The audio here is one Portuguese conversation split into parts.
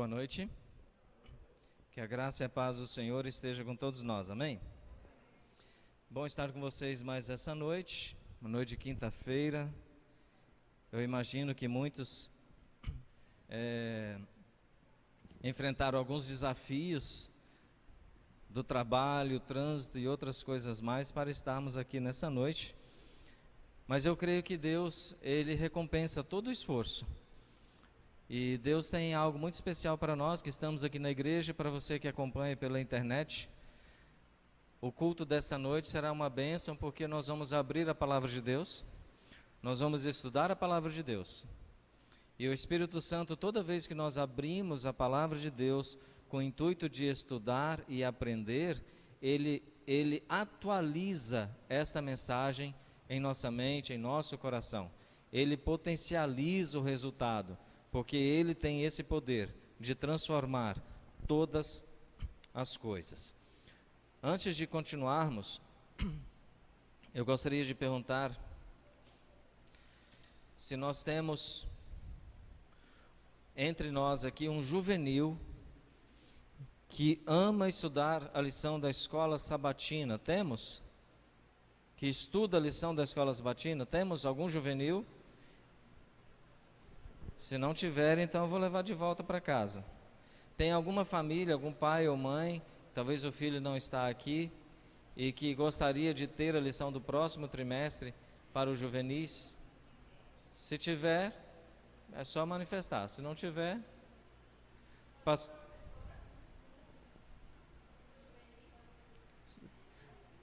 Boa noite. Que a graça e a paz do Senhor esteja com todos nós, amém? Bom estar com vocês mais essa noite, uma noite de quinta-feira. Eu imagino que muitos enfrentaram alguns desafios do trabalho, trânsito e outras coisas mais para estarmos aqui nessa noite. Mas eu creio que Deus, Ele recompensa todo o esforço. E Deus tem algo muito especial para nós que estamos aqui na igreja, para você que acompanha pela internet. O culto dessa noite será uma bênção, porque nós vamos abrir a palavra de Deus, nós vamos estudar a palavra de Deus. E o Espírito Santo, toda vez que nós abrimos a palavra de Deus com o intuito de estudar e aprender, ele atualiza esta mensagem em nossa mente, em nosso coração. Ele potencializa o resultado, porque Ele tem esse poder de transformar todas as coisas. Antes de continuarmos, eu gostaria de perguntar se nós temos entre nós aqui um juvenil que ama estudar a lição da escola sabatina. Temos? Que estuda a lição da escola sabatina? Temos algum juvenil? Se não tiver, então eu vou levar de volta para casa. Tem alguma família, algum pai ou mãe, talvez o filho não está aqui, e que gostaria de ter a lição do próximo trimestre para os juvenis? Se tiver, é só manifestar. Se não tiver,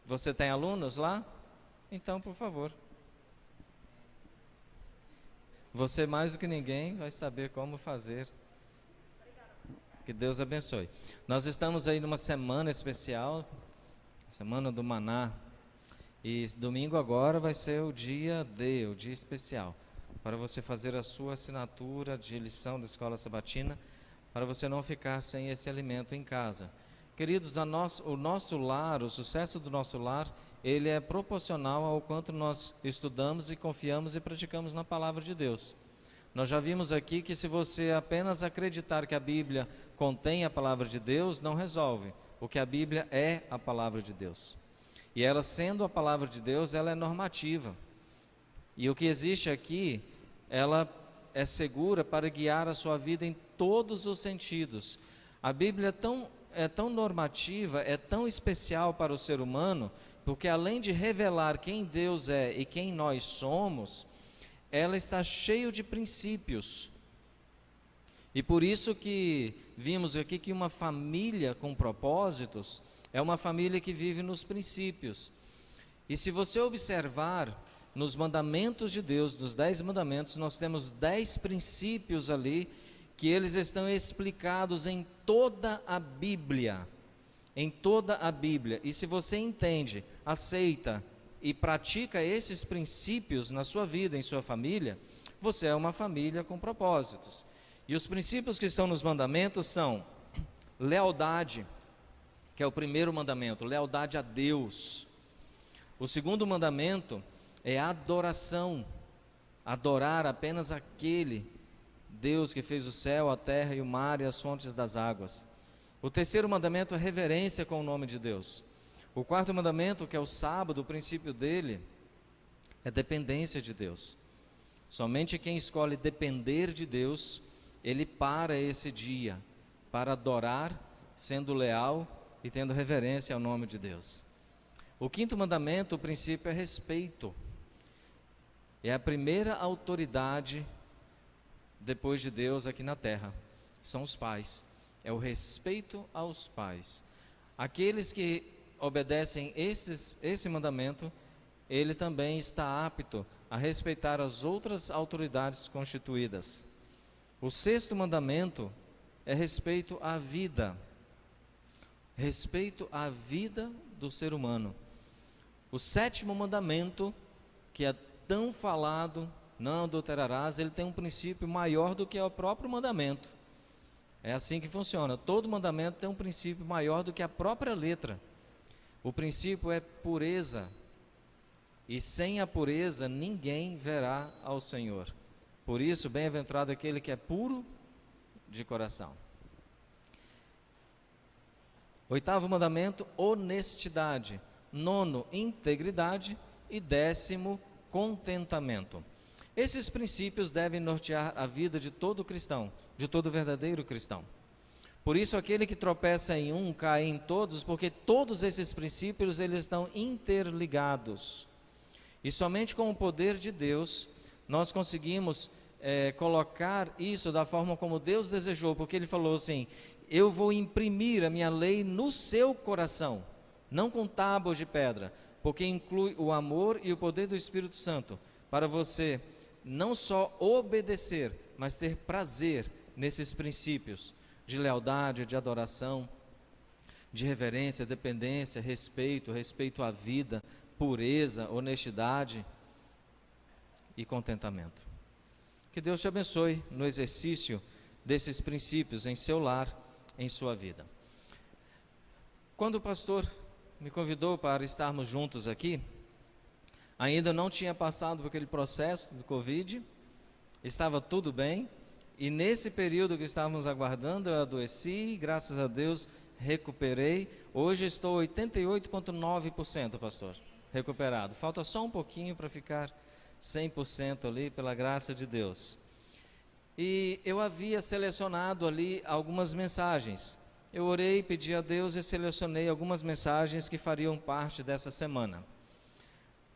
Você tem alunos lá? Então, por favor. Você mais do que ninguém vai saber como fazer. Que Deus abençoe. Nós estamos aí numa semana especial, semana do Maná. E domingo agora vai ser o dia especial, para você fazer a sua assinatura de lição da escola sabatina, para você não ficar sem esse alimento em casa. Queridos, o nosso lar, o sucesso do nosso lar, ele é proporcional ao quanto nós estudamos e confiamos e praticamos na palavra de Deus. Nós já vimos aqui que se você apenas acreditar que a Bíblia contém a palavra de Deus, não resolve, porque a Bíblia é a palavra de Deus. E ela, sendo a palavra de Deus, ela é normativa. E o que existe aqui, ela é segura para guiar a sua vida em todos os sentidos. A Bíblia é tão normativa, é tão especial para o ser humano, porque além de revelar quem Deus é e quem nós somos, ela está cheia de princípios. E por isso que vimos aqui que uma família com propósitos é uma família que vive nos princípios. E se você observar nos mandamentos de Deus, nos 10 mandamentos, nós temos 10 princípios ali, que eles estão explicados em toda a Bíblia. Em toda a Bíblia. E se você entende, aceita e pratica esses princípios na sua vida, em sua família, você é uma família com propósitos. E os princípios que estão nos mandamentos são lealdade, que é o primeiro mandamento, lealdade a Deus. O segundo mandamento é adoração, adorar apenas aquele Deus que fez o céu, a terra e o mar e as fontes das águas. O terceiro mandamento é reverência com o nome de Deus. O quarto mandamento, que é o sábado, o princípio dele é dependência de Deus. Somente quem escolhe depender de Deus, ele para esse dia para adorar, sendo leal e tendo reverência ao nome de Deus. O quinto mandamento, o princípio é respeito. É a primeira autoridade depois de Deus aqui na terra, são os pais. É o respeito aos pais. Aqueles que obedecem esse mandamento, ele também está apto a respeitar as outras autoridades constituídas. O sexto mandamento é respeito à vida. Respeito à vida do ser humano. O sétimo mandamento, que é tão falado, não adulterarás, ele tem um princípio maior do que o próprio mandamento. É assim que funciona. Todo mandamento tem um princípio maior do que a própria letra. O princípio é pureza. E sem a pureza ninguém verá ao Senhor. Por isso, bem-aventurado aquele que é puro de coração. 8º mandamento, honestidade. 9º, integridade. E 10º, contentamento. Esses princípios devem nortear a vida de todo cristão, de todo verdadeiro cristão. Por isso, aquele que tropeça em um, cai em todos, porque todos esses princípios, eles estão interligados. E somente com o poder de Deus, nós conseguimos colocar isso da forma como Deus desejou, porque Ele falou assim: eu vou imprimir a minha lei no seu coração, não com tábuas de pedra, porque inclui o amor e o poder do Espírito Santo, para você não só obedecer, mas ter prazer nesses princípios de lealdade, de adoração, de reverência, dependência, respeito à vida, pureza, honestidade e contentamento. Que Deus te abençoe no exercício desses princípios em seu lar, em sua vida. Quando o pastor me convidou para estarmos juntos aqui, ainda não tinha passado por aquele processo do Covid, estava tudo bem, e nesse período que estávamos aguardando, eu adoeci, graças a Deus, recuperei. Hoje estou 88,9%, pastor, recuperado. Falta só um pouquinho para ficar 100% ali, pela graça de Deus. E eu havia selecionado ali algumas mensagens. Eu orei, pedi a Deus e selecionei algumas mensagens que fariam parte dessa semana.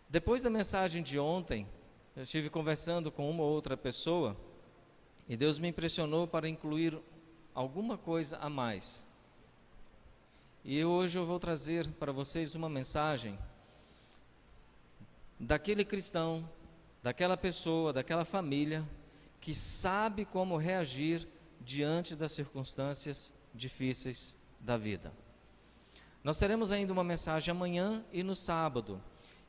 Depois da mensagem de ontem, eu estive conversando com uma ou outra pessoa e Deus me impressionou para incluir alguma coisa a mais. E hoje eu vou trazer para vocês uma mensagem daquele cristão, daquela pessoa, daquela família que sabe como reagir diante das circunstâncias difíceis da vida. Nós teremos ainda uma mensagem amanhã e no sábado.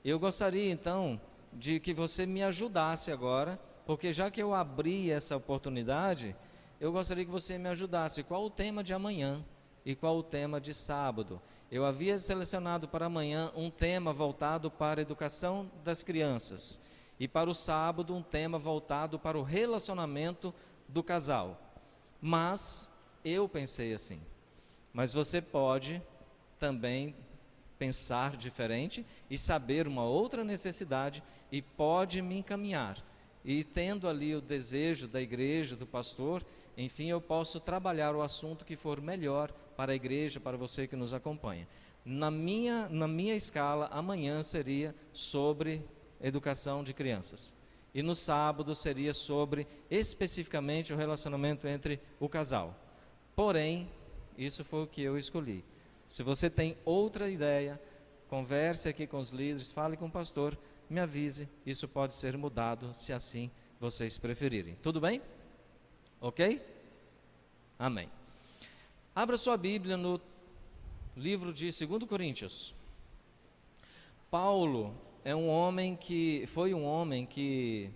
Eu gostaria então de que você me ajudasse agora, porque já que eu abri essa oportunidade, eu gostaria que você me ajudasse. Qual o tema de amanhã e qual o tema de sábado? Eu havia selecionado para amanhã um tema voltado para a educação das crianças e para o sábado um tema voltado para o relacionamento do casal. Mas eu pensei assim, mas você pode também pensar diferente e saber uma outra necessidade e pode me encaminhar. E tendo ali o desejo da igreja, do pastor, enfim, eu posso trabalhar o assunto que for melhor para a igreja, para você que nos acompanha. Na minha escala, amanhã seria sobre educação de crianças. E no sábado seria sobre, especificamente, o relacionamento entre o casal. Porém, isso foi o que eu escolhi. Se você tem outra ideia, converse aqui com os líderes, fale com o pastor, me avise, isso pode ser mudado, se assim vocês preferirem. Tudo bem? Ok? Amém. Abra sua Bíblia no livro de 2 Coríntios. Paulo foi um homem que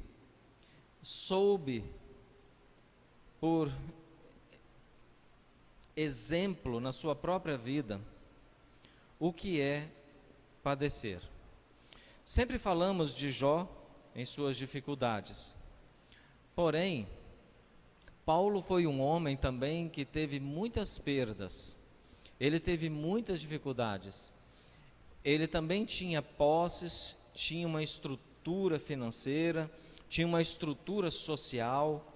soube, por exemplo na sua própria vida, o que é padecer. Sempre falamos de Jó em suas dificuldades. Porém, Paulo foi um homem também que teve muitas perdas. Ele teve muitas dificuldades. Ele também tinha posses, tinha uma estrutura financeira, tinha uma estrutura social.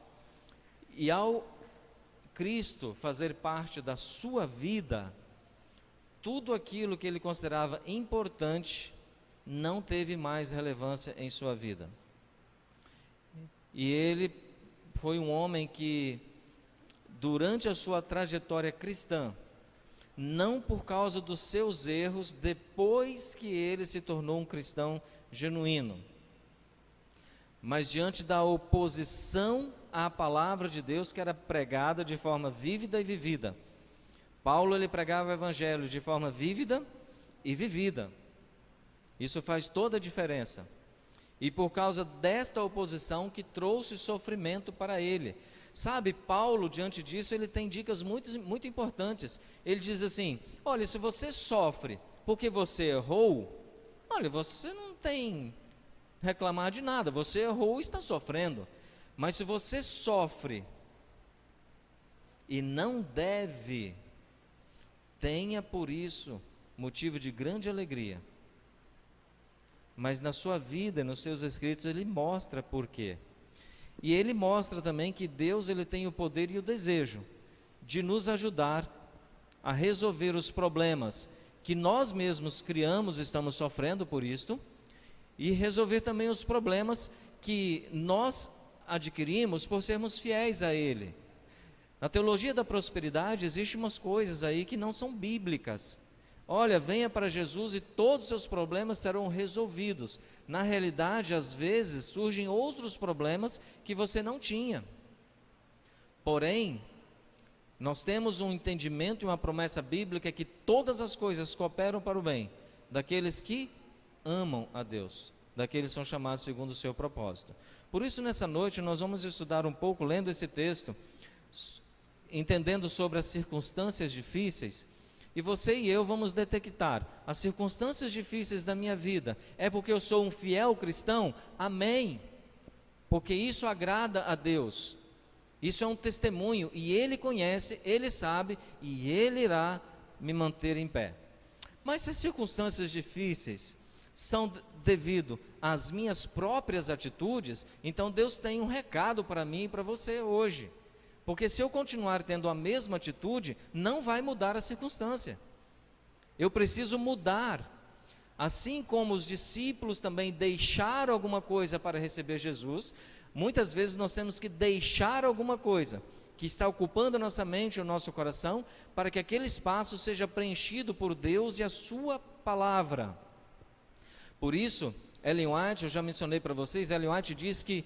E ao Cristo fazer parte da sua vida, tudo aquilo que ele considerava importante não teve mais relevância em sua vida. E ele foi um homem que, durante a sua trajetória cristã, não por causa dos seus erros, depois que ele se tornou um cristão genuíno, mas diante da oposição à palavra de Deus que era pregada de forma vívida e vivida. Paulo, ele pregava o evangelho de forma vívida e vivida. Isso faz toda a diferença. E por causa desta oposição que trouxe sofrimento para ele. Sabe, Paulo, diante disso, ele tem dicas muito importantes. Ele diz assim: olha, se você sofre porque você errou, olha, você não tem reclamar de nada, você errou e está sofrendo. Mas se você sofre e não deve tenha por isso motivo de grande alegria. Mas na sua vida, nos seus escritos, ele mostra por quê. E ele mostra também que Deus, ele tem o poder e o desejo de nos ajudar a resolver os problemas que nós mesmos criamos, estamos sofrendo por isto, e resolver também os problemas que nós adquirimos por sermos fiéis a Ele. Na teologia da prosperidade existem umas coisas aí que não são bíblicas. Olha, venha para Jesus e todos os seus problemas serão resolvidos. Na realidade, às vezes, surgem outros problemas que você não tinha. Porém, nós temos um entendimento e uma promessa bíblica que todas as coisas cooperam para o bem daqueles que amam a Deus, daqueles que são chamados segundo o seu propósito. Por isso, nessa noite, nós vamos estudar um pouco, lendo esse texto, entendendo sobre as circunstâncias difíceis. E você e eu vamos detectar as circunstâncias difíceis da minha vida. É porque eu sou um fiel cristão? Amém. Porque isso agrada a Deus. Isso é um testemunho e Ele conhece, Ele sabe e Ele irá me manter em pé. Mas se as circunstâncias difíceis são devido às minhas próprias atitudes, então Deus tem um recado para mim e para você hoje. Porque se eu continuar tendo a mesma atitude, não vai mudar a circunstância. Eu preciso mudar. Assim como os discípulos também deixaram alguma coisa para receber Jesus, muitas vezes nós temos que deixar alguma coisa que está ocupando a nossa mente e o nosso coração, para que aquele espaço seja preenchido por Deus e a sua palavra. Por isso, Ellen White, eu já mencionei para vocês, Ellen White diz que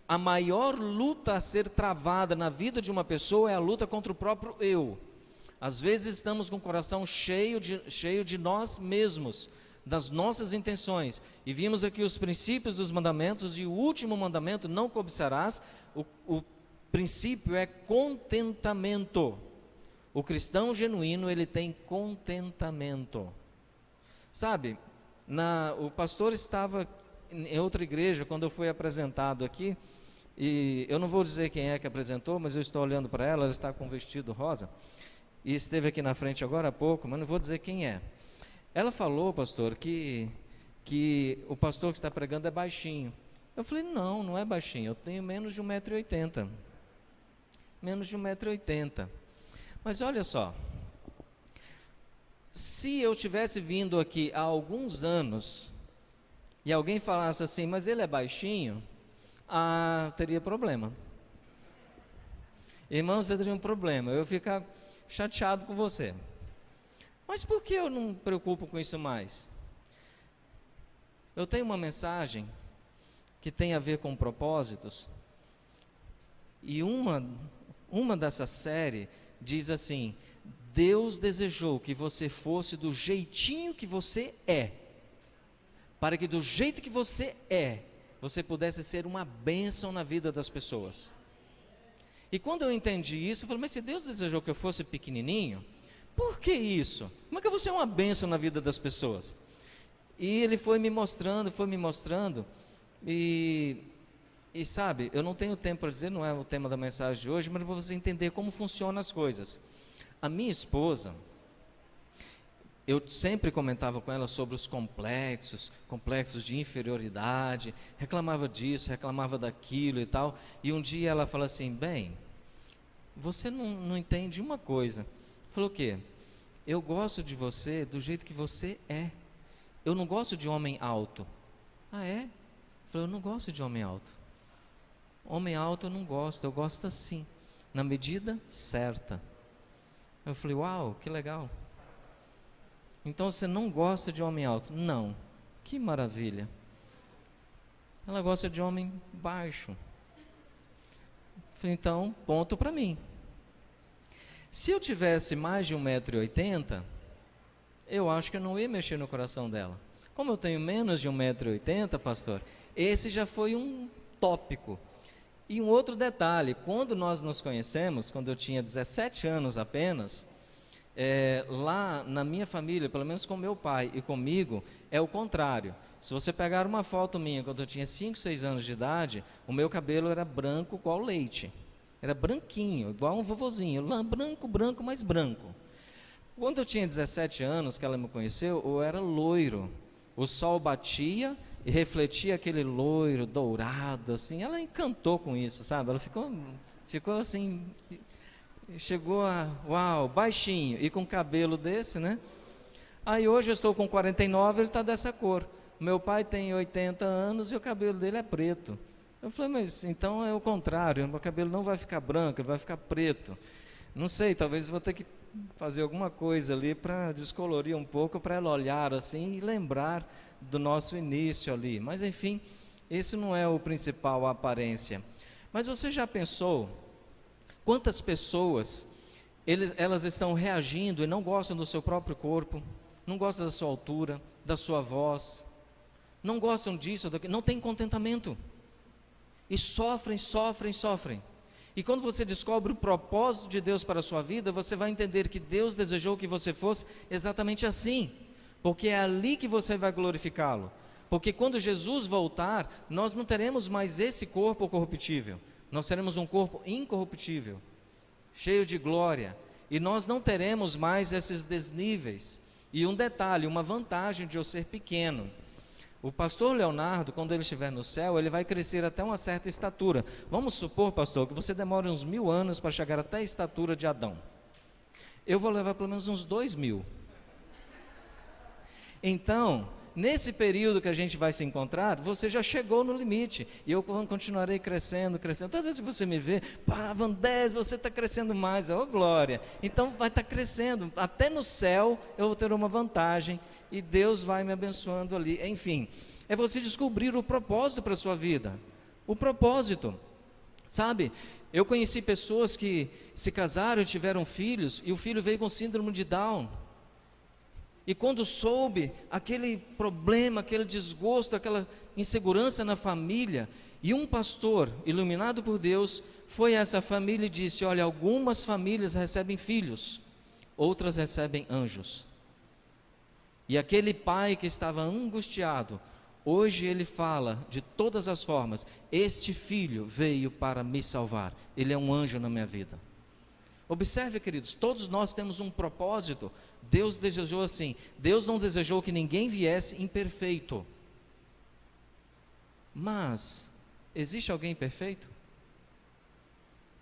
a maior luta a ser travada na vida de uma pessoa é a luta contra o próprio eu. Às vezes estamos com o coração cheio de nós mesmos, das nossas intenções. E vimos aqui os princípios dos mandamentos, e o último mandamento, não cobiçarás, o princípio é contentamento. O cristão genuíno, ele tem contentamento. Sabe, o pastor estava em outra igreja, quando eu fui apresentado aqui, e eu não vou dizer quem é que apresentou, mas eu estou olhando para ela, ela está com um vestido rosa, e esteve aqui na frente agora há pouco, mas não vou dizer quem é. Ela falou, pastor, que o pastor que está pregando é baixinho. Eu falei, não é baixinho, eu tenho menos de 1,80 m. Menos de 1,80 m. Mas olha só, se eu tivesse vindo aqui há alguns anos, e alguém falasse assim, mas ele é baixinho, teria problema. Irmãos, você teria um problema, eu ia ficar chateado com você. Mas por que eu não me preocupo com isso mais? Eu tenho uma mensagem que tem a ver com propósitos, e uma dessa série diz assim: Deus desejou que você fosse do jeitinho que você é, para que do jeito que você é, você pudesse ser uma bênção na vida das pessoas. E quando eu entendi isso, eu falei, mas se Deus desejou que eu fosse pequenininho, por que isso? Como é que eu vou ser uma bênção na vida das pessoas? E ele foi me mostrando, e sabe, eu não tenho tempo para dizer, não é o tema da mensagem de hoje, mas para você entender como funcionam as coisas. A minha esposa, eu sempre comentava com ela sobre os complexos de inferioridade, reclamava disso, reclamava daquilo e tal, e um dia ela falou assim, bem, você não entende uma coisa. Falou o quê? Eu gosto de você do jeito que você é, eu não gosto de homem alto. Ah, é? Falei, eu não gosto de homem alto. Homem alto eu não gosto, eu gosto assim, na medida certa. Eu falei, uau, que legal. Então você não gosta de homem alto? Não. Que maravilha. Ela gosta de homem baixo. Falei, então, ponto para mim. Se eu tivesse mais de 1,80 m, eu acho que eu não ia mexer no coração dela. Como eu tenho menos de 1,80 m, pastor, esse já foi um tópico. E um outro detalhe, quando nós nos conhecemos, quando eu tinha 17 anos apenas, lá na minha família, pelo menos com meu pai e comigo, é o contrário. Se você pegar uma foto minha quando eu tinha 5, 6 anos de idade, o meu cabelo era branco igual leite. Era branquinho, igual um vovozinho, branco, mais branco. Quando eu tinha 17 anos, que ela me conheceu, eu era loiro. O sol batia e refletia aquele loiro dourado, assim. Ela encantou com isso, sabe? Ela ficou assim, chegou a, uau, baixinho e com cabelo desse, né? Aí hoje eu estou com 49, ele está dessa cor. Meu pai tem 80 anos e o cabelo dele é preto. Eu falei, mas então é o contrário, meu cabelo não vai ficar branco, ele vai ficar preto. Não sei, talvez eu vou ter que fazer alguma coisa ali para descolorir um pouco, para ela olhar assim e lembrar do nosso início ali. Mas enfim, esse não é o principal, a aparência. Mas você já pensou quantas pessoas elas estão reagindo e não gostam do seu próprio corpo, não gostam da sua altura, da sua voz, não gostam disso, não tem contentamento e sofrem. E quando você descobre o propósito de Deus para a sua vida, você vai entender que Deus desejou que você fosse exatamente assim, porque é ali que você vai glorificá-lo. Porque quando Jesus voltar, nós não teremos mais esse corpo corruptível, nós teremos um corpo incorruptível, cheio de glória, e nós não teremos mais esses desníveis. E um detalhe, uma vantagem de eu ser pequeno: o pastor Leonardo, quando ele estiver no céu, ele vai crescer até uma certa estatura. Vamos supor, pastor, que você demore uns 1000 anos para chegar até a estatura de Adão. Eu vou levar pelo menos uns 2000. Então, nesse período que a gente vai se encontrar, você já chegou no limite, e eu continuarei crescendo. Todas vezes que você me vê, Vandés, você está crescendo mais, oh glória, então vai estar crescendo, até no céu eu vou ter uma vantagem, e Deus vai me abençoando ali. Enfim, é você descobrir o propósito para a sua vida, o propósito, sabe? Eu conheci pessoas que se casaram e tiveram filhos, e o filho veio com síndrome de Down, e quando soube aquele problema, aquele desgosto, aquela insegurança na família, e um pastor iluminado por Deus foi a essa família e disse: olha, algumas famílias recebem filhos, outras recebem anjos. E aquele pai que estava angustiado, hoje ele fala de todas as formas: este filho veio para me salvar, ele é um anjo na minha vida. Observe, queridos, todos nós temos um propósito. Deus desejou assim. Deus não desejou que ninguém viesse imperfeito. Mas existe alguém perfeito?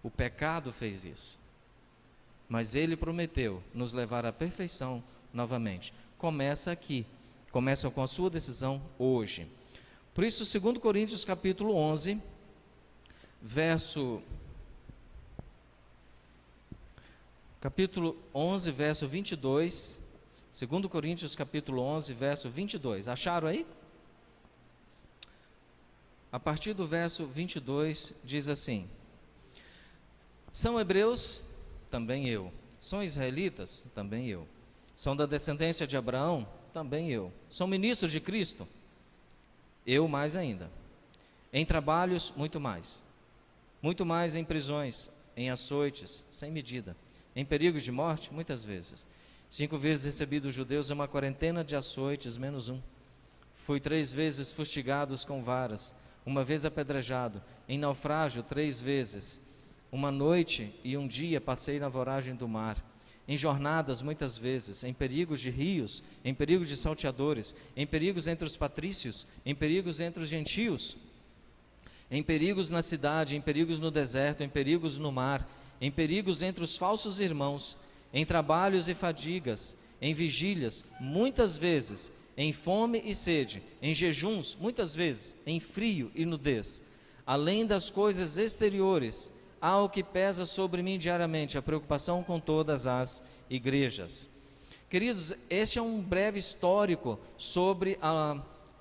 O pecado fez isso. Mas Ele prometeu nos levar à perfeição novamente. Começa aqui. Começa com a sua decisão hoje. Por isso, 2 Coríntios capítulo 11, capítulo 11, verso 22, 2 Coríntios capítulo 11, verso 22, acharam aí? A partir do verso 22, diz assim: são hebreus? Também eu. São israelitas? Também eu. São da descendência de Abraão? Também eu. São ministros de Cristo? Eu mais ainda. Em trabalhos? Muito mais em prisões, em açoites, sem medida. Em perigos de morte, muitas vezes. 5 vezes recebi dos judeus uma quarentena de açoites, menos um. Fui 3 vezes fustigado com varas, 1 vez apedrejado, em naufrágio 3 vezes. 1 noite e 1 dia passei na voragem do mar. Em jornadas muitas vezes, em perigos de rios, em perigos de salteadores, em perigos entre os patrícios, em perigos entre os gentios, em perigos na cidade, em perigos no deserto, em perigos no mar, em perigos entre os falsos irmãos, em trabalhos e fadigas, em vigílias, muitas vezes, em fome e sede, em jejuns, muitas vezes, em frio e nudez. Além das coisas exteriores, há o que pesa sobre mim diariamente, a preocupação com todas as igrejas. Queridos, este é um breve histórico sobre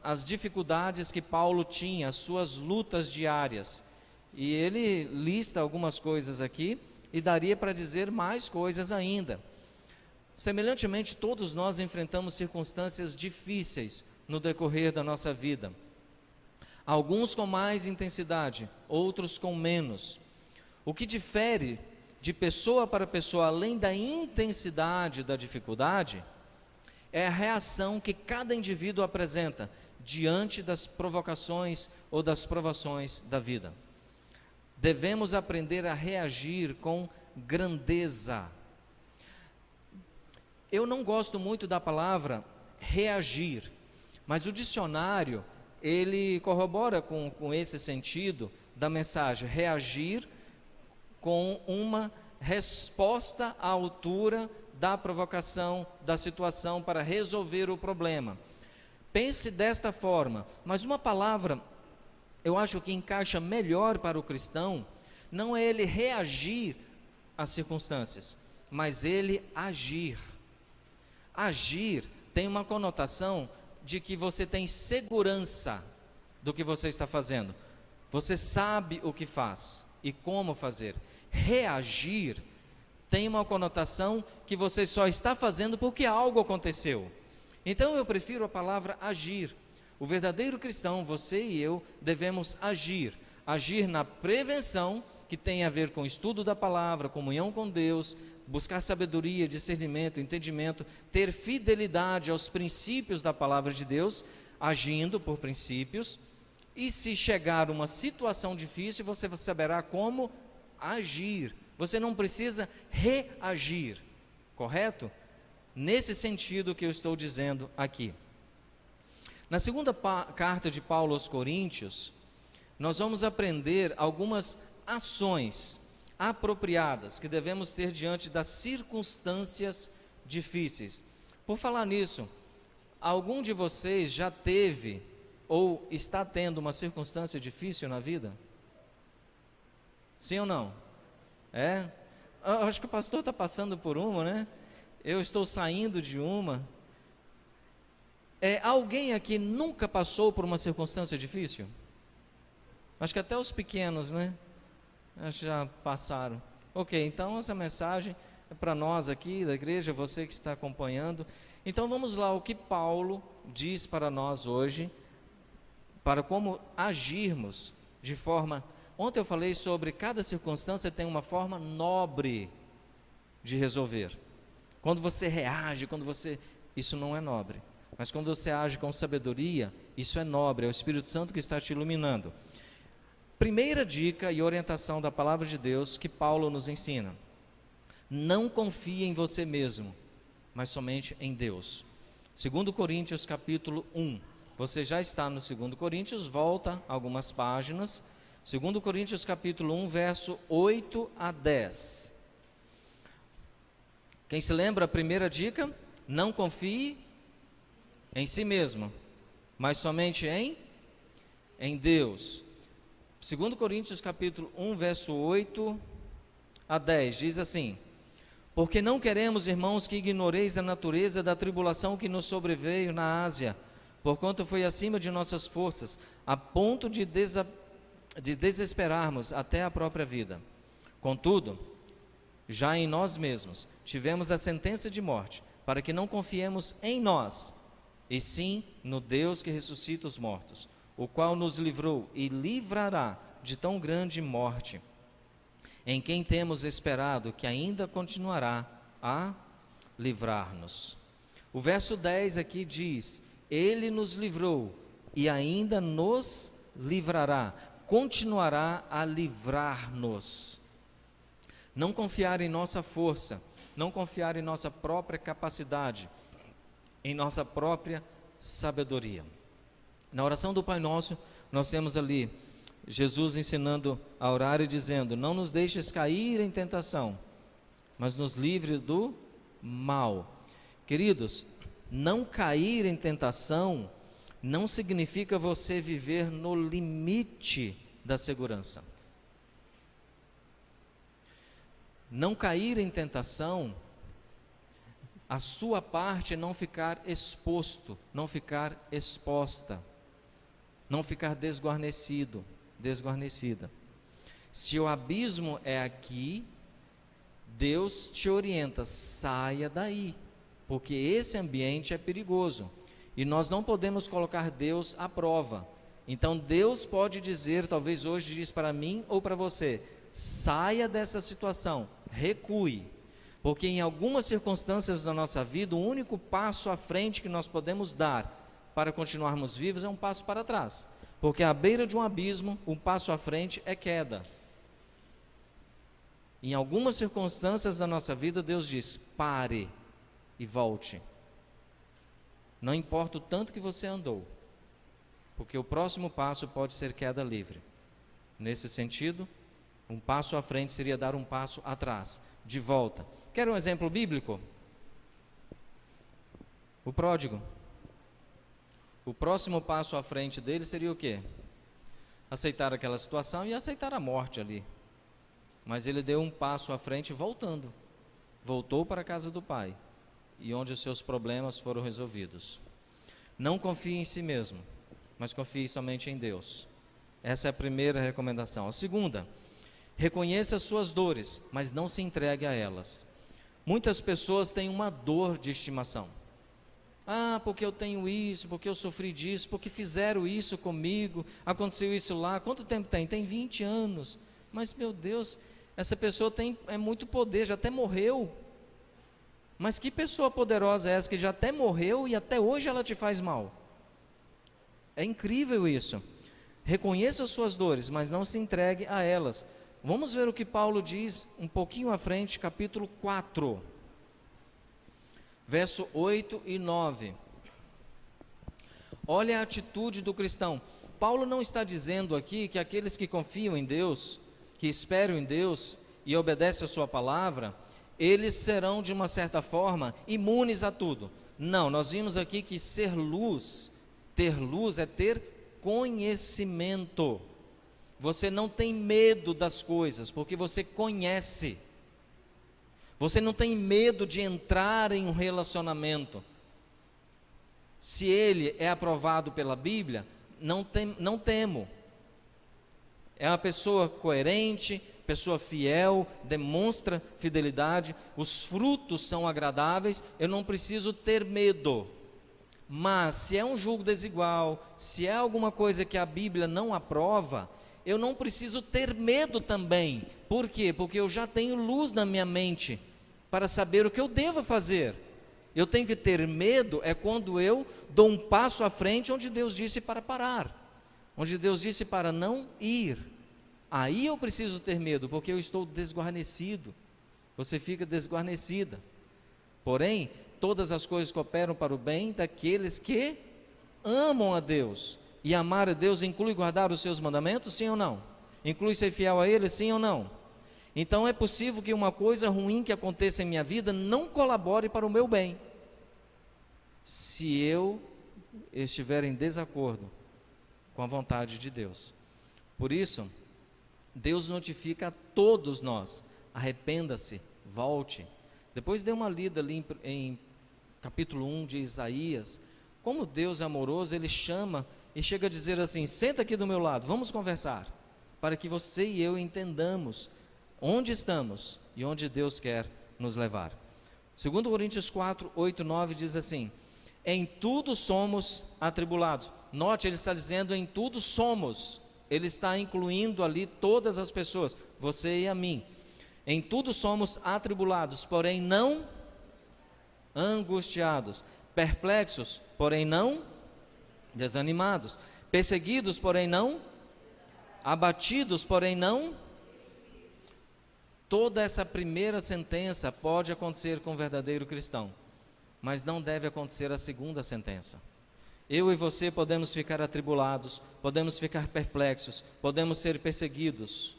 as dificuldades que Paulo tinha, as suas lutas diárias. E ele lista algumas coisas aqui, e daria para dizer mais coisas ainda. Semelhantemente, todos nós enfrentamos circunstâncias difíceis no decorrer da nossa vida. Alguns com mais intensidade, outros com menos. O que difere de pessoa para pessoa, além da intensidade da dificuldade, é a reação que cada indivíduo apresenta diante das provocações ou das provações da vida. Devemos aprender a reagir com grandeza. Eu não gosto muito da palavra reagir, mas o dicionário, ele corrobora com esse sentido da mensagem, reagir com uma resposta à altura da provocação, da situação para resolver o problema. Pense desta forma, mas uma palavra, eu acho que encaixa melhor para o cristão, não é ele reagir às circunstâncias, mas ele agir. Agir tem uma conotação de que você tem segurança do que você está fazendo. Você sabe o que faz e como fazer. Reagir tem uma conotação que você só está fazendo porque algo aconteceu. Então eu prefiro a palavra agir. O verdadeiro cristão, você e eu, devemos agir. Agir na prevenção, que tem a ver com o estudo da palavra, comunhão com Deus, buscar sabedoria, discernimento, entendimento, ter fidelidade aos princípios da palavra de Deus, agindo por princípios. E se chegar uma situação difícil, você saberá como agir. Você não precisa reagir, correto? Nesse sentido que eu estou dizendo aqui. Na segunda carta de Paulo aos Coríntios, nós vamos aprender algumas ações apropriadas que devemos ter diante das circunstâncias difíceis. Por falar nisso, algum de vocês já teve ou está tendo uma circunstância difícil na vida? Sim ou não? É? Eu acho que o pastor está passando por uma, né? Eu estou saindo de uma. Alguém aqui nunca passou por uma circunstância difícil? Acho que até os pequenos, né? Já passaram. Ok, então essa mensagem é para nós aqui da igreja, você que está acompanhando. Então vamos lá, o que Paulo diz para nós hoje, para como agirmos de forma... Ontem eu falei sobre cada circunstância tem uma forma nobre de resolver. Quando você reage, isso não é nobre. Mas quando você age com sabedoria, isso é nobre, é o Espírito Santo que está te iluminando. Primeira dica e orientação da palavra de Deus que Paulo nos ensina: não confie em você mesmo, mas somente em Deus. 2 Coríntios capítulo 1, você já está no 2 Coríntios, volta algumas páginas, 2 Coríntios capítulo 1, verso 8 a 10. Quem se lembra a primeira dica? Não confie em si mesmo, mas somente em Deus. 2 Coríntios capítulo 1, verso 8 a 10, diz assim: porque não queremos, irmãos, que ignoreis a natureza da tribulação que nos sobreveio na Ásia, porquanto foi acima de nossas forças, a ponto de desesperarmos até a própria vida. Contudo, já em nós mesmos tivemos a sentença de morte, para que não confiemos em nós, e sim no Deus que ressuscita os mortos, o qual nos livrou e livrará de tão grande morte, em quem temos esperado que ainda continuará a livrar-nos. O verso 10 aqui diz: Ele nos livrou e ainda nos livrará, continuará a livrar-nos. Não confiar em nossa força, não confiar em nossa própria capacidade, em nossa própria sabedoria. Na oração do Pai Nosso, nós temos ali Jesus ensinando a orar e dizendo: não nos deixes cair em tentação, mas nos livre do mal. Queridos, não cair em tentação não significa você viver no limite da segurança. Não cair em tentação, a sua parte é não ficar exposto, não ficar exposta, não ficar desguarnecida. Se o abismo é aqui, Deus te orienta: saia daí, porque esse ambiente é perigoso e nós não podemos colocar Deus à prova. Então Deus pode dizer, talvez hoje diz para mim ou para você: saia dessa situação, recue, porque em algumas circunstâncias da nossa vida, o único passo à frente que nós podemos dar para continuarmos vivos é um passo para trás, porque à beira de um abismo, um passo à frente é queda. Em algumas circunstâncias da nossa vida, Deus diz: pare, e volte. Não importa o tanto que você andou, porque o próximo passo pode ser queda livre. Nesse sentido, um passo à frente seria dar um passo atrás, de volta. Quer um exemplo bíblico? O pródigo. O próximo passo à frente dele seria o quê? Aceitar aquela situação e aceitar a morte ali. Mas ele deu um passo à frente voltando. Voltou para a casa do pai, e onde os seus problemas foram resolvidos. Não confie em si mesmo, mas confie somente em Deus. Essa é a primeira recomendação. A segunda, reconheça as suas dores, mas não se entregue a elas. Muitas pessoas têm uma dor de estimação. Ah, porque eu tenho isso, porque eu sofri disso, porque fizeram isso comigo, aconteceu isso lá. Quanto tempo tem? Tem 20 anos. Mas, meu Deus, essa pessoa tem muito poder, já até morreu. Mas que pessoa poderosa é essa que já até morreu e até hoje ela te faz mal? É incrível isso. Reconheça as suas dores, mas não se entregue a elas. Vamos ver o que Paulo diz um pouquinho à frente, capítulo 4, verso 8 e 9. Olha a atitude do cristão. Paulo não está dizendo aqui que aqueles que confiam em Deus, que esperam em Deus e obedecem a sua palavra, eles serão de uma certa forma imunes a tudo. Não, nós vimos aqui que ter luz é ter conhecimento. Você não tem medo das coisas, porque você conhece. Você não tem medo de entrar em um relacionamento. Se ele é aprovado pela Bíblia, não temo. É uma pessoa coerente, pessoa fiel, demonstra fidelidade, os frutos são agradáveis, eu não preciso ter medo. Mas se é um julgo desigual, se é alguma coisa que a Bíblia não aprova, eu não preciso ter medo também. Por quê? Porque eu já tenho luz na minha mente para saber o que eu devo fazer. Eu tenho que ter medo é quando eu dou um passo à frente onde Deus disse para parar, onde Deus disse para não ir. Aí eu preciso ter medo, porque eu estou desguarnecido. Você fica desguarnecida. Porém, todas as coisas cooperam para o bem daqueles que amam a Deus. E amar a Deus inclui guardar os seus mandamentos, sim ou não? Inclui ser fiel a Ele, sim ou não? Então é possível que uma coisa ruim que aconteça em minha vida não colabore para o meu bem, se eu estiver em desacordo com a vontade de Deus. Por isso, Deus notifica a todos nós: arrependa-se, volte. Depois dê uma lida ali em capítulo 1 de Isaías, como Deus é amoroso, Ele chama e chega a dizer assim: senta aqui do meu lado, vamos conversar, para que você e eu entendamos onde estamos e onde Deus quer nos levar. 2 Coríntios 4, 8, 9 diz assim: em tudo somos atribulados. Note, ele está dizendo em tudo somos. Ele está incluindo ali todas as pessoas, você e a mim. Em tudo somos atribulados, porém não angustiados, perplexos, porém não desanimados, perseguidos, porém não abatidos, porém não. Toda essa primeira sentença pode acontecer com o verdadeiro cristão, mas não deve acontecer a segunda sentença. Eu e você podemos ficar atribulados, podemos ficar perplexos, podemos ser perseguidos.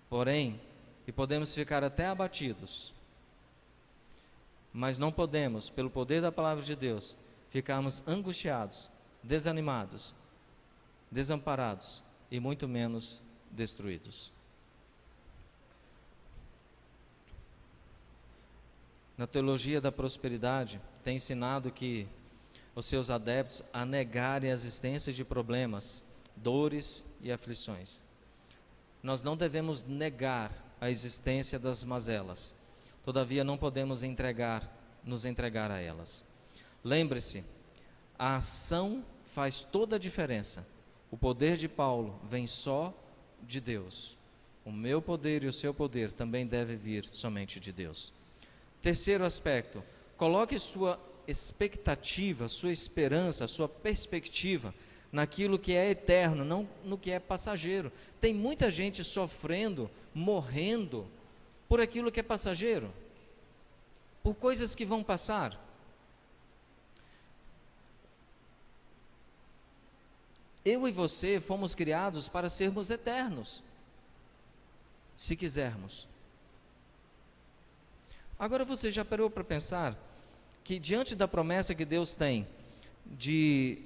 Porém, e podemos ficar até abatidos. Mas não podemos, pelo poder da palavra de Deus, ficarmos angustiados, desanimados, desamparados e muito menos destruídos. Na teologia da prosperidade, tem ensinado que os seus adeptos a negarem a existência de problemas, dores e aflições. Nós não devemos negar a existência das mazelas, todavia não podemos nos entregar a elas. Lembre-se, a ação faz toda a diferença. O poder de Paulo vem só de Deus. O meu poder e o seu poder também deve vir somente de Deus. Terceiro aspecto, coloque sua expectativa, sua esperança, sua perspectiva naquilo que é eterno, não no que é passageiro. Tem muita gente sofrendo, morrendo por aquilo que é passageiro, por coisas que vão passar. Eu e você fomos criados para sermos eternos, se quisermos. Agora você já parou para pensar que diante da promessa que Deus tem de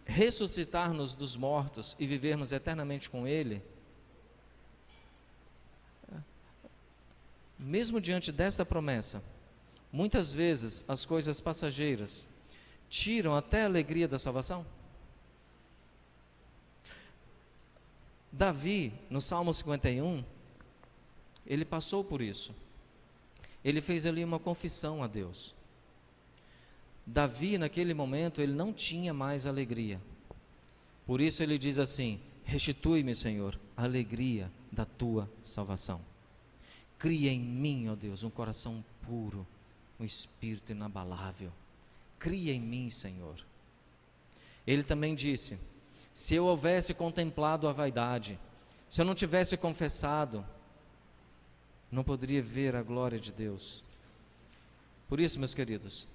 ressuscitar-nos dos mortos e vivermos eternamente com Ele, mesmo diante dessa promessa, muitas vezes as coisas passageiras tiram até a alegria da salvação? Davi, no Salmo 51, ele passou por isso. Ele fez ali uma confissão a Deus. Davi, naquele momento, ele não tinha mais alegria. Por isso ele diz assim: restitui-me, Senhor, a alegria da tua salvação. Cria em mim, ó Deus, um coração puro, um espírito inabalável. Cria em mim, Senhor. Ele também disse: se eu houvesse contemplado a vaidade, se eu não tivesse confessado, não poderia ver a glória de Deus. Por isso, meus queridos,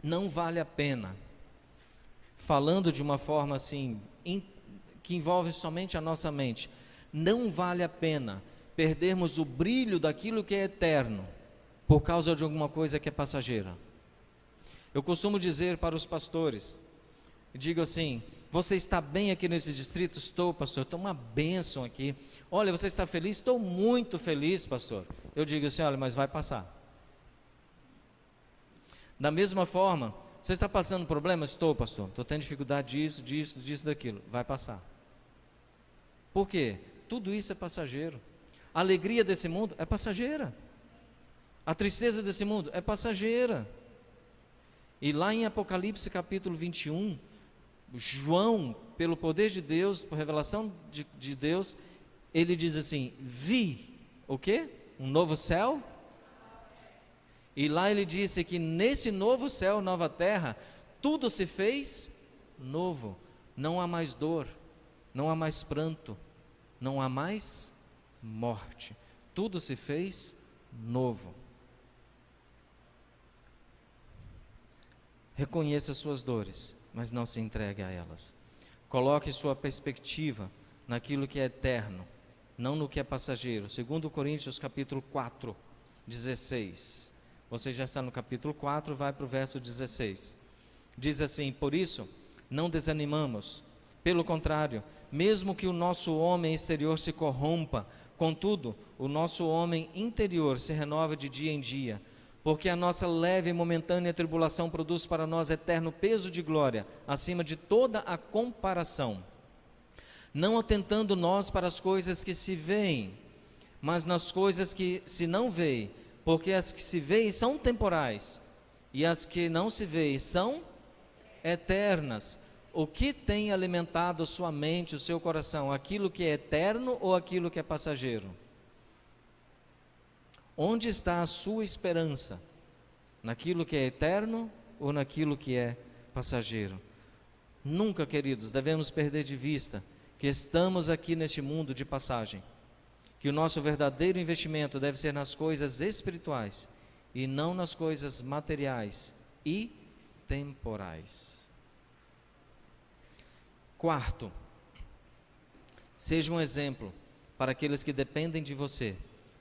não vale a pena, falando de uma forma assim, que envolve somente a nossa mente, não vale a pena perdermos o brilho daquilo que é eterno, por causa de alguma coisa que é passageira. Eu costumo dizer para os pastores, digo assim: você está bem aqui nesse distrito? Estou, pastor, estou uma bênção aqui. Olha, você está feliz? Estou muito feliz, pastor. Eu digo assim: olha, mas vai passar. Da mesma forma, você está passando problema? Estou, pastor, estou tendo dificuldade disso, daquilo. Vai passar. Por quê? Tudo isso é passageiro. A alegria desse mundo é passageira. A tristeza desse mundo é passageira. E lá em Apocalipse capítulo 21, João, pelo poder de Deus, por revelação de Deus, ele diz assim: vi, o quê? Um novo céu? E lá ele disse que nesse novo céu, nova terra, tudo se fez novo. Não há mais dor, não há mais pranto, não há mais morte. Tudo se fez novo. Reconheça suas dores, mas não se entregue a elas. Coloque sua perspectiva naquilo que é eterno, não no que é passageiro. 2 Coríntios capítulo 4, 16. Você já está no capítulo 4, vai para o verso 16. Diz assim: por isso, não desanimamos. Pelo contrário, mesmo que o nosso homem exterior se corrompa, contudo, o nosso homem interior se renova de dia em dia. Porque a nossa leve e momentânea tribulação produz para nós eterno peso de glória, acima de toda a comparação. Não atentando nós para as coisas que se veem, mas nas coisas que se não veem, porque as que se veem são temporais, e as que não se veem são eternas. O que tem alimentado sua mente, o seu coração? Aquilo que é eterno ou aquilo que é passageiro? Onde está a sua esperança? Naquilo que é eterno ou naquilo que é passageiro? Nunca, queridos, devemos perder de vista que estamos aqui neste mundo de passagem, que o nosso verdadeiro investimento deve ser nas coisas espirituais e não nas coisas materiais e temporais. Quarto, seja um exemplo para aqueles que dependem de você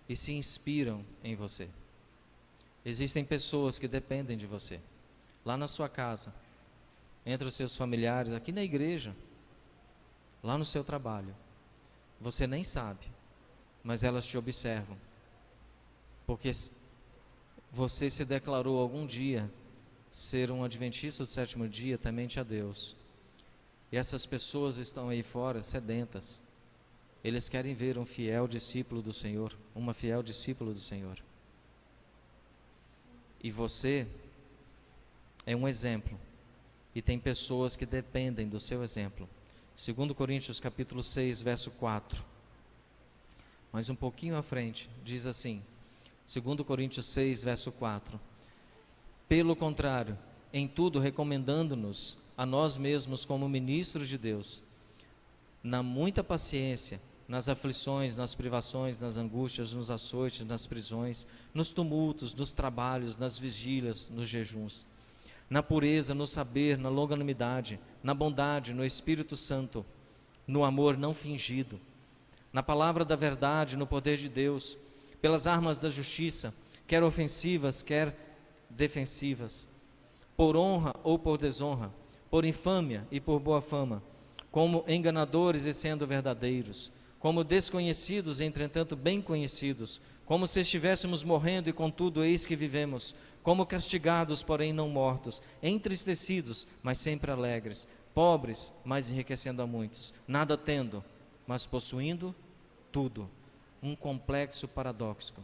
e se inspiram em você. Existem pessoas que dependem de você, lá na sua casa, entre os seus familiares, aqui na igreja, lá no seu trabalho. Você nem sabe, mas elas te observam, porque você se declarou algum dia ser um adventista do sétimo dia, temente a Deus. E essas pessoas estão aí fora sedentas. Eles querem ver um fiel discípulo do Senhor, uma fiel discípula do Senhor. E você é um exemplo. E tem pessoas que dependem do seu exemplo. 2 Coríntios capítulo 6, verso 4. Mas um pouquinho à frente, diz assim, 2 Coríntios 6, verso 4. Pelo contrário, em tudo recomendando-nos a nós mesmos como ministros de Deus, na muita paciência nas aflições, nas privações, nas angústias, nos açoites, nas prisões, nos tumultos, nos trabalhos, nas vigílias, nos jejuns, na pureza, no saber, na longanimidade, na bondade, no Espírito Santo, no amor não fingido, na palavra da verdade, no poder de Deus, pelas armas da justiça, quer ofensivas, quer defensivas, por honra ou por desonra, por infâmia e por boa fama, como enganadores e sendo verdadeiros, como desconhecidos, entretanto bem conhecidos, como se estivéssemos morrendo e contudo eis que vivemos, como castigados, porém não mortos, entristecidos, mas sempre alegres, pobres, mas enriquecendo a muitos, nada tendo, mas possuindo tudo. Um complexo paradoxo.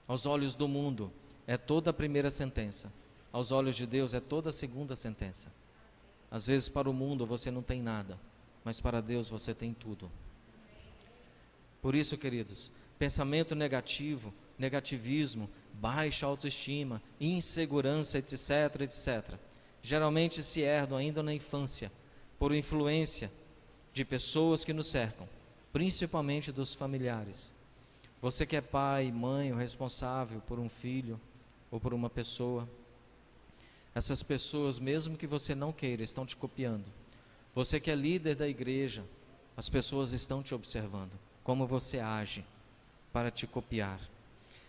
Aos olhos do mundo é toda a primeira sentença, aos olhos de Deus é toda a segunda sentença. Às vezes para o mundo você não tem nada, mas para Deus você tem tudo. Por isso, queridos, pensamento negativo, negativismo, baixa autoestima, insegurança, etc., etc., geralmente se herdam ainda na infância, por influência de pessoas que nos cercam, principalmente dos familiares. Você que é pai, mãe, ou responsável por um filho ou por uma pessoa, essas pessoas, mesmo que você não queira, estão te copiando. Você que é líder da igreja, as pessoas estão te observando, como você age para te copiar.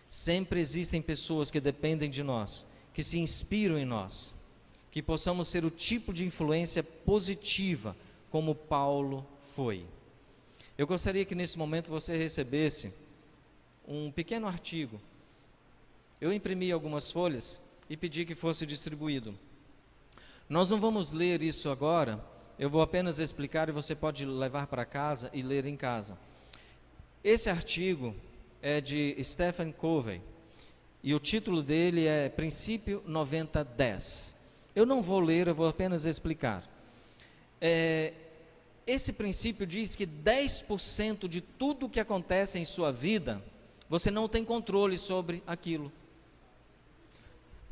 Sempre existem pessoas que dependem de nós, que se inspiram em nós, que possamos ser o tipo de influência positiva, como Paulo foi. Eu gostaria que nesse momento você recebesse um pequeno artigo. Eu imprimi algumas folhas e pedi que fosse distribuído. Nós não vamos ler isso agora, eu vou apenas explicar e você pode levar para casa e ler em casa. Esse artigo é de Stephen Covey e o título dele é Princípio 90-10. Eu não vou ler, eu vou apenas explicar. Esse princípio diz que 10% de tudo que acontece em sua vida, você não tem controle sobre aquilo.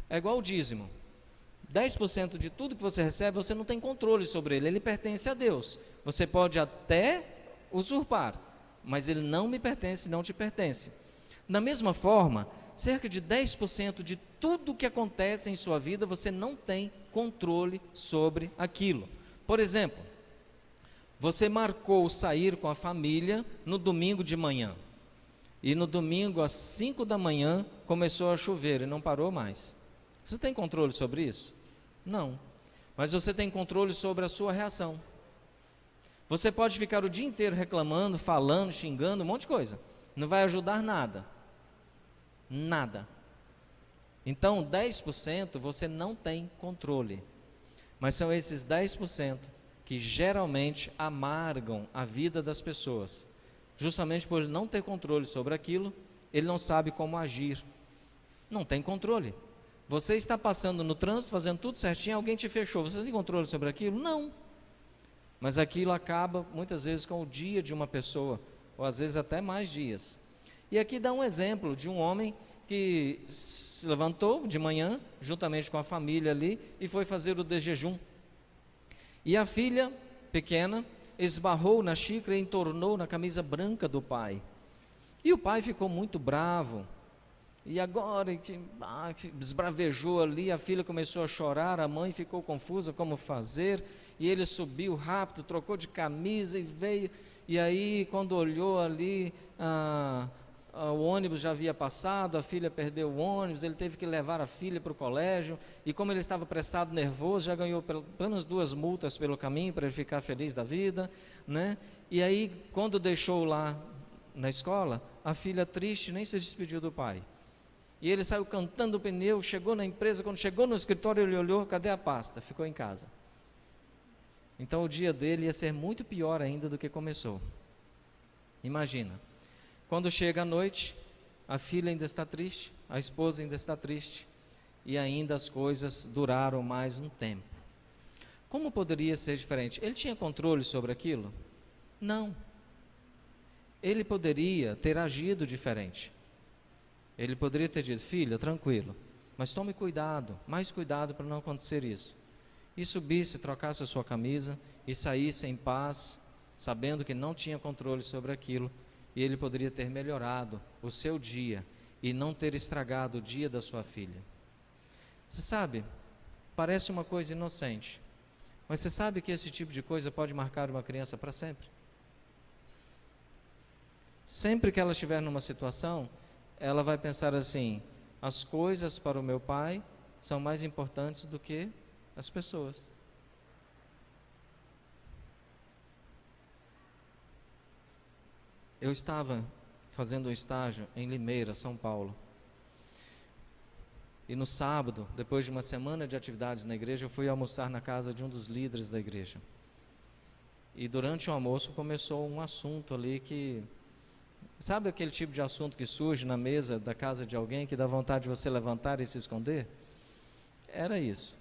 É igual o dízimo. 10% de tudo que você recebe, você não tem controle sobre ele. Ele pertence a Deus. Você pode até usurpar, mas ele não me pertence, não te pertence. Da mesma forma, cerca de 10% de tudo que acontece em sua vida, você não tem controle sobre aquilo. Por exemplo, você marcou sair com a família no domingo de manhã. E no domingo, às 5 da manhã, começou a chover e não parou mais. Você tem controle sobre isso? Não. Mas você tem controle sobre a sua reação. Você pode ficar o dia inteiro reclamando, falando, xingando, um monte de coisa. Não vai ajudar nada. Nada. Então, 10% você não tem controle. Mas são esses 10% que geralmente amargam a vida das pessoas. Justamente por ele não ter controle sobre aquilo, ele não sabe como agir. Não tem controle. Você está passando no trânsito, fazendo tudo certinho, alguém te fechou. Você tem controle sobre aquilo? Não. Mas aquilo acaba muitas vezes com o dia de uma pessoa, ou às vezes até mais dias. E aqui dá um exemplo de um homem que se levantou de manhã, juntamente com a família ali, e foi fazer o de jejum. E a filha pequena esbarrou na xícara e entornou na camisa branca do pai. E o pai ficou muito bravo. E agora esbravejou ali, a filha começou a chorar, a mãe ficou confusa como fazer, e ele subiu rápido, trocou de camisa e veio, e aí quando olhou ali, o ônibus já havia passado, a filha perdeu o ônibus, ele teve que levar a filha para o colégio, e como ele estava apressado, nervoso, já ganhou pelo menos 2 multas pelo caminho, para ele ficar feliz da vida, né? E aí quando deixou lá na escola, a filha triste nem se despediu do pai. E ele saiu cantando o pneu, chegou na empresa, quando chegou no escritório ele olhou, cadê a pasta? Ficou em casa. Então o dia dele ia ser muito pior ainda do que começou. Imagina, quando chega a noite, a filha ainda está triste, a esposa ainda está triste, e ainda as coisas duraram mais um tempo. Como poderia ser diferente? Ele tinha controle sobre aquilo? Não. Ele poderia ter agido diferente. Ele poderia ter dito, filha, tranquilo, mas tome cuidado, mais cuidado para não acontecer isso. E subisse, trocasse a sua camisa e saísse em paz, sabendo que não tinha controle sobre aquilo, e ele poderia ter melhorado o seu dia e não ter estragado o dia da sua filha. Você sabe, parece uma coisa inocente, mas você sabe que esse tipo de coisa pode marcar uma criança para sempre? Sempre que ela estiver numa situação, ela vai pensar assim: as coisas para o meu pai são mais importantes do que as pessoas. Eu estava fazendo um estágio em Limeira, São Paulo. E no sábado, depois de uma semana de atividades na igreja, eu fui almoçar na casa de um dos líderes da igreja. E durante o almoço começou um assunto ali que... Sabe aquele tipo de assunto que surge na mesa da casa de alguém que dá vontade de você levantar e se esconder? Era isso.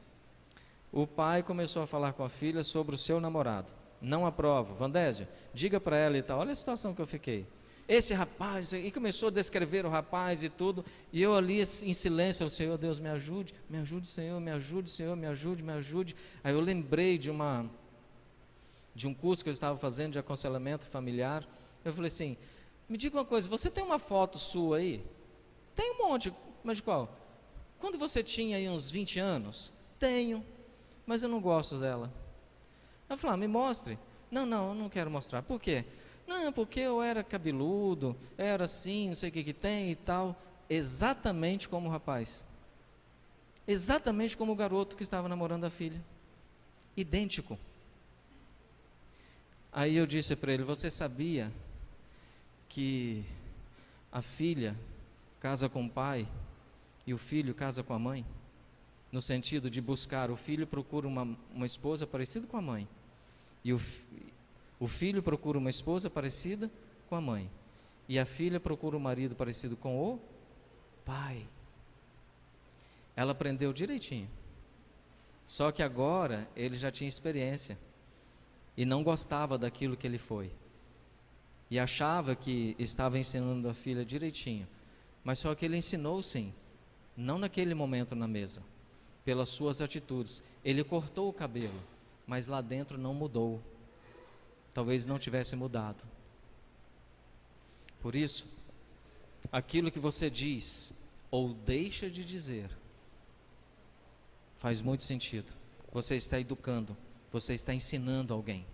O pai começou a falar com a filha sobre o seu namorado. Não aprovo. Vandésio, diga para ela e tal. Olha a situação que eu fiquei. Esse rapaz, e começou a descrever o rapaz e tudo, e eu ali em silêncio, falei: Senhor Deus, me ajude, Senhor, me ajude, Senhor, me ajude, me ajude. Aí eu lembrei de um curso que eu estava fazendo de aconselhamento familiar. Eu falei assim: me diga uma coisa, você tem uma foto sua aí? Tem um monte, mas de qual? Quando você tinha aí uns 20 anos? Tenho, mas eu não gosto dela. Eu falei: me mostre. Não, eu não quero mostrar. Por quê? Não, porque eu era cabeludo, era assim, não sei o que tem e tal. Exatamente como o rapaz. Exatamente como o garoto que estava namorando a filha. Idêntico. Aí eu disse para ele: você sabia que a filha casa com o pai e o filho casa com a mãe? No sentido de buscar, o filho procura uma esposa parecida com a mãe, e o filho procura uma esposa parecida com a mãe, e a filha procura um marido parecido com o pai. Ela aprendeu direitinho. Só que agora ele já tinha experiência e não gostava daquilo que ele foi, e achava que estava ensinando a filha direitinho, mas só que ele ensinou sim, não naquele momento na mesa, pelas suas atitudes. Ele cortou o cabelo, mas lá dentro não mudou. Talvez não tivesse mudado. Por isso, aquilo que você diz ou deixa de dizer faz muito sentido. Você está educando, você está ensinando alguém.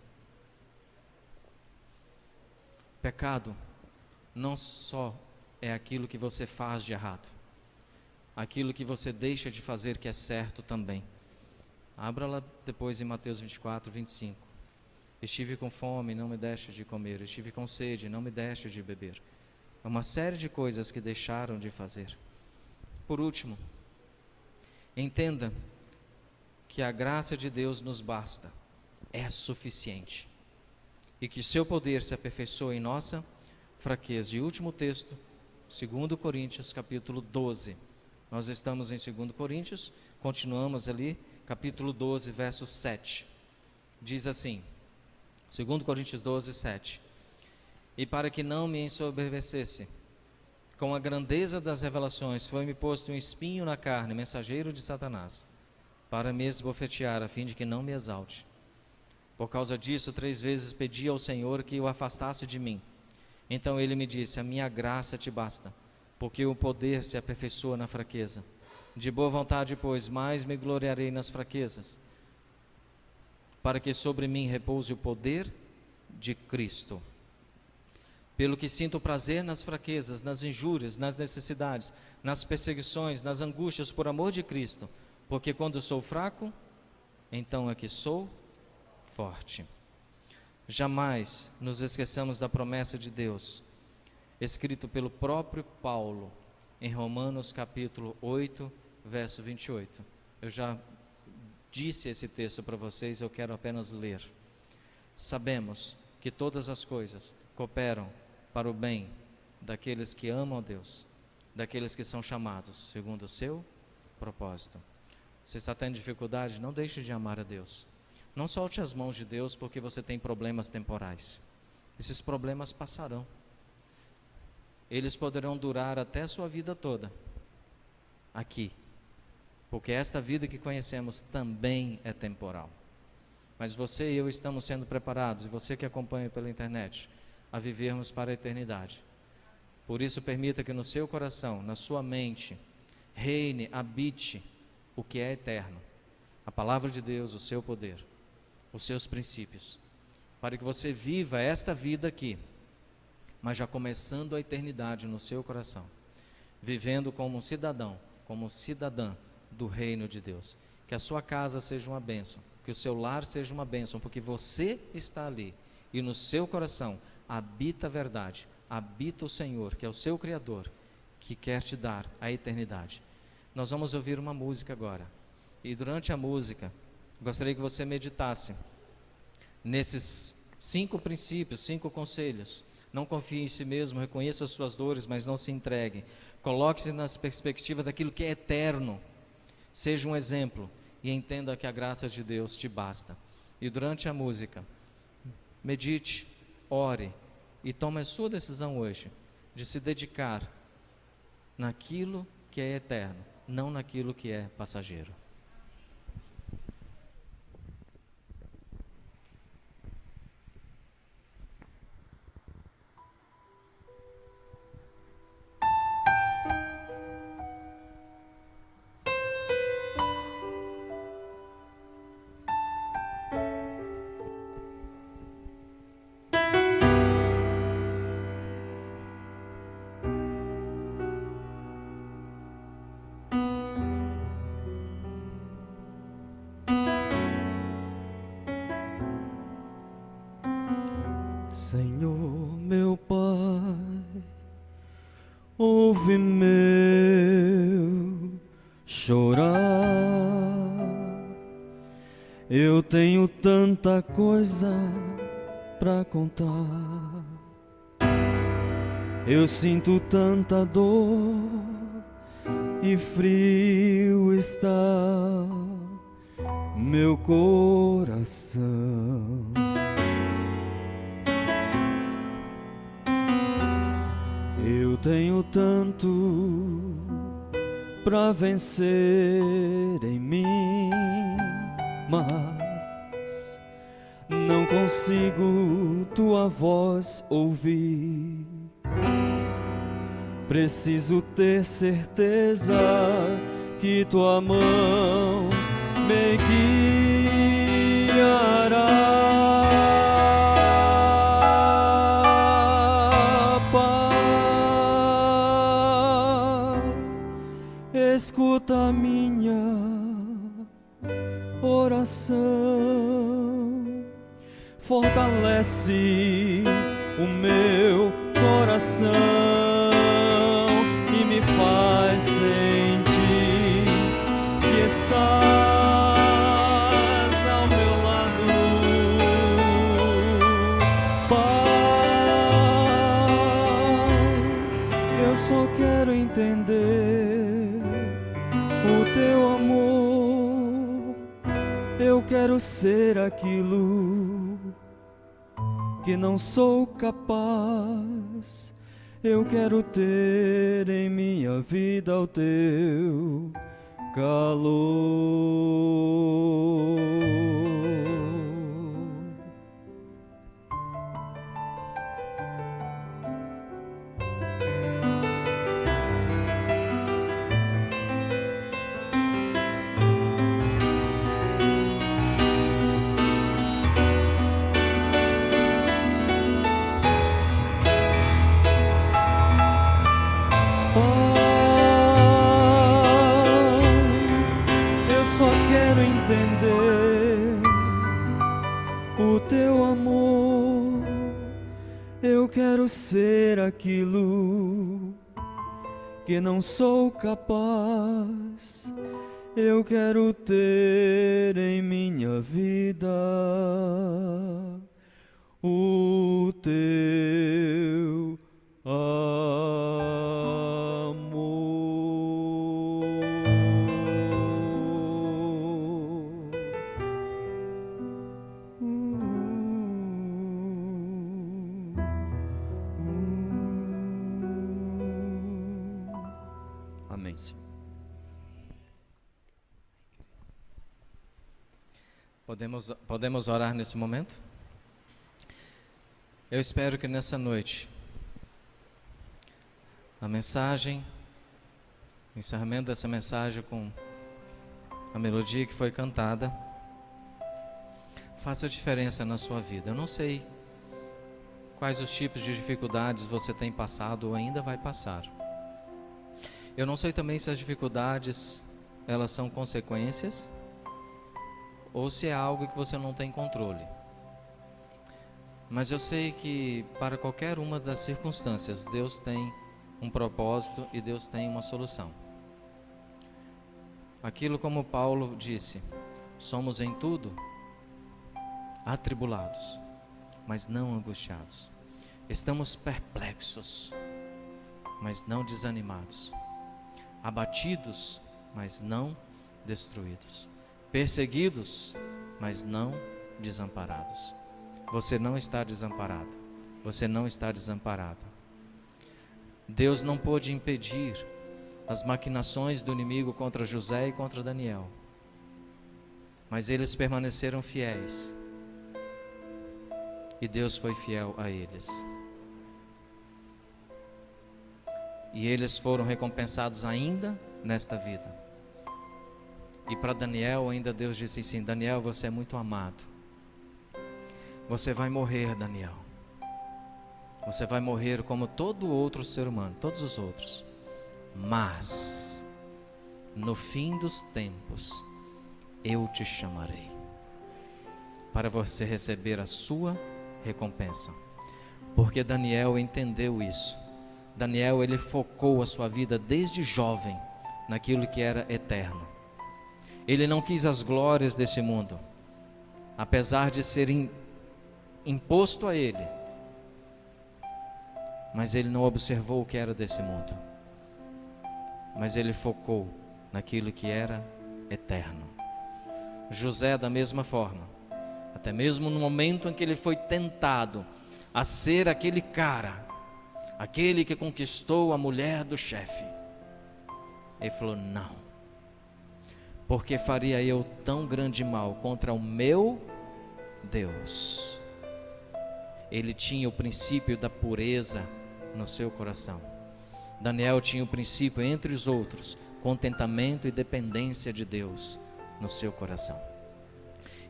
Pecado não só é aquilo que você faz de errado, aquilo que você deixa de fazer que é certo também. Abra lá depois em Mateus 24, 25. Estive com fome, não me deste de comer. Estive com sede, não me deste de beber. É uma série de coisas que deixaram de fazer. Por último, entenda que a graça de Deus nos basta, é suficiente, e que seu poder se aperfeiçoa em nossa fraqueza. E último texto, 2 Coríntios capítulo 12. Nós estamos em 2 Coríntios, continuamos ali, capítulo 12, verso 7. Diz assim, 2 Coríntios 12, 7. E para que não me ensoberbecesse com a grandeza das revelações, foi-me posto um espinho na carne, mensageiro de Satanás, para me esbofetear, a fim de que não me exalte. Por causa disso, 3 vezes pedi ao Senhor que o afastasse de mim. Então ele me disse: a minha graça te basta, porque o poder se aperfeiçoa na fraqueza. De boa vontade, pois, mais me gloriarei nas fraquezas, para que sobre mim repouse o poder de Cristo. Pelo que sinto prazer nas fraquezas, nas injúrias, nas necessidades, nas perseguições, nas angústias por amor de Cristo, porque quando sou fraco, então é que sou forte. Jamais nos esqueçamos da promessa de Deus, escrito pelo próprio Paulo, em Romanos capítulo 8, verso 28. Eu já disse esse texto para vocês, eu quero apenas ler. Sabemos que todas as coisas cooperam para o bem daqueles que amam a Deus, daqueles que são chamados segundo o seu propósito. Você está tendo dificuldade? Não deixe de amar a Deus. Não solte as mãos de Deus porque você tem problemas temporais. Esses problemas passarão. Eles poderão durar até a sua vida toda aqui, porque esta vida que conhecemos também é temporal. mas você e eu estamos sendo preparados, e você que acompanha pela internet, a vivermos para a eternidade. Por isso, permita que no seu coração, na sua mente, reine, habite o que é eterno, a palavra de Deus, o seu poder, os seus princípios, para que você viva esta vida aqui, mas já começando a eternidade no seu coração, vivendo como um cidadão, como cidadã do reino de Deus. Que a sua casa seja uma bênção, que o seu lar seja uma bênção, porque você está ali e no seu coração habita a verdade, habita o Senhor, que é o seu Criador, que quer te dar a eternidade. Nós vamos ouvir uma música agora, e durante a música gostaria que você meditasse nesses 5 princípios, 5 conselhos. Não confie em si mesmo, reconheça as suas dores, mas não se entregue. Coloque-se na perspectiva daquilo que é eterno. Seja um exemplo e entenda que a graça de Deus te basta. E durante a música, medite, ore e tome a sua decisão hoje de se dedicar naquilo que é eterno, não naquilo que é passageiro. Senhor meu Pai, ouve meu chorar. Eu tenho tanta coisa pra contar. Eu sinto tanta dor e frio está meu coração. Eu tenho tanto pra vencer em mim, mas não consigo tua voz ouvir. Preciso ter certeza que tua mão me guiará. Escuta minha oração, fortalece o meu coração e me faz sentir que estás ao meu lado, Pai. Eu só quero entender o teu amor. Eu quero ser aquilo que não sou capaz. Eu quero ter em minha vida o teu calor. Entender o teu amor. Eu quero ser aquilo que não sou capaz. Eu quero ter em minha vida o teu amor. Amém, Senhor. Podemos orar nesse momento? Eu espero que nessa noite, a mensagem, o encerramento dessa mensagem com a melodia que foi cantada, faça diferença na sua vida. Eu não sei quais os tipos de dificuldades você tem passado ou ainda vai passar. Eu não sei também se as dificuldades, elas são consequências ou se é algo que você não tem controle. Mas eu sei que para qualquer uma das circunstâncias, Deus tem um propósito e Deus tem uma solução. Aquilo como Paulo disse, somos em tudo atribulados, mas não angustiados. Estamos perplexos, mas não desanimados. Abatidos, mas não destruídos. Perseguidos, mas não desamparados. Você não está desamparado. Você não está desamparada. Deus não pôde impedir as maquinações do inimigo contra José e contra Daniel, mas eles permaneceram fiéis. E Deus foi fiel a eles. E eles foram recompensados ainda nesta vida. E para Daniel ainda Deus disse assim: Daniel, você é muito amado. Você vai morrer, Daniel. Você vai morrer como todo outro ser humano, todos os outros. Mas, no fim dos tempos, eu te chamarei para você receber a sua recompensa. Porque Daniel entendeu isso. Daniel, ele focou a sua vida desde jovem naquilo que era eterno. Ele não quis as glórias desse mundo, apesar de ser imposto a ele, mas ele não observou o que era desse mundo, mas ele focou naquilo que era eterno. José, da mesma forma, até mesmo no momento em que ele foi tentado a ser aquele cara, aquele que conquistou a mulher do chefe, ele falou: não, porque faria eu tão grande mal contra o meu Deus. Ele tinha o princípio da pureza no seu coração. Daniel tinha o princípio, entre os outros, contentamento e dependência de Deus no seu coração.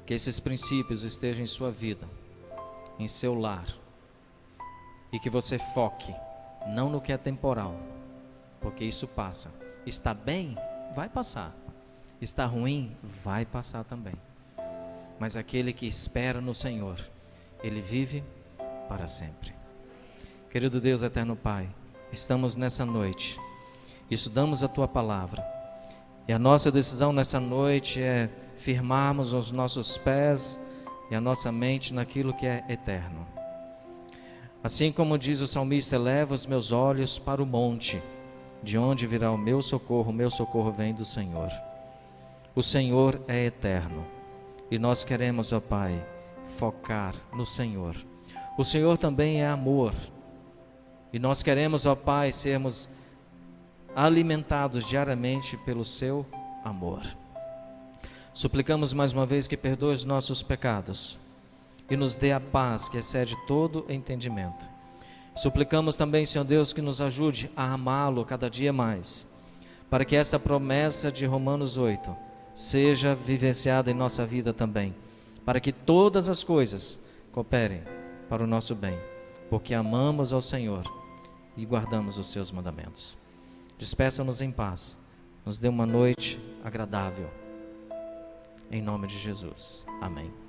Que esses princípios estejam em sua vida, em seu lar, e que você foque não no que é temporal, porque isso passa. Está bem? Vai passar. Está ruim? Vai passar também. Mas aquele que espera no Senhor, ele vive para sempre. Querido Deus, eterno Pai, estamos nessa noite, estudamos a Tua palavra, e a nossa decisão nessa noite é firmarmos os nossos pés e a nossa mente naquilo que é eterno. Assim como diz o salmista: eleva os meus olhos para o monte, de onde virá o meu socorro vem do Senhor. O Senhor é eterno, e nós queremos, ó Pai, focar no Senhor. O Senhor também é amor, e nós queremos, ó Pai, sermos alimentados diariamente pelo seu amor. Suplicamos mais uma vez que perdoe os nossos pecados e nos dê a paz que excede todo entendimento. Suplicamos também, Senhor Deus, que nos ajude a amá-lo cada dia mais, para que essa promessa de Romanos 8 seja vivenciada em nossa vida também, para que todas as coisas cooperem para o nosso bem, porque amamos ao Senhor e guardamos os seus mandamentos. Despeça-nos em paz, nos dê uma noite agradável, em nome de Jesus. Amém.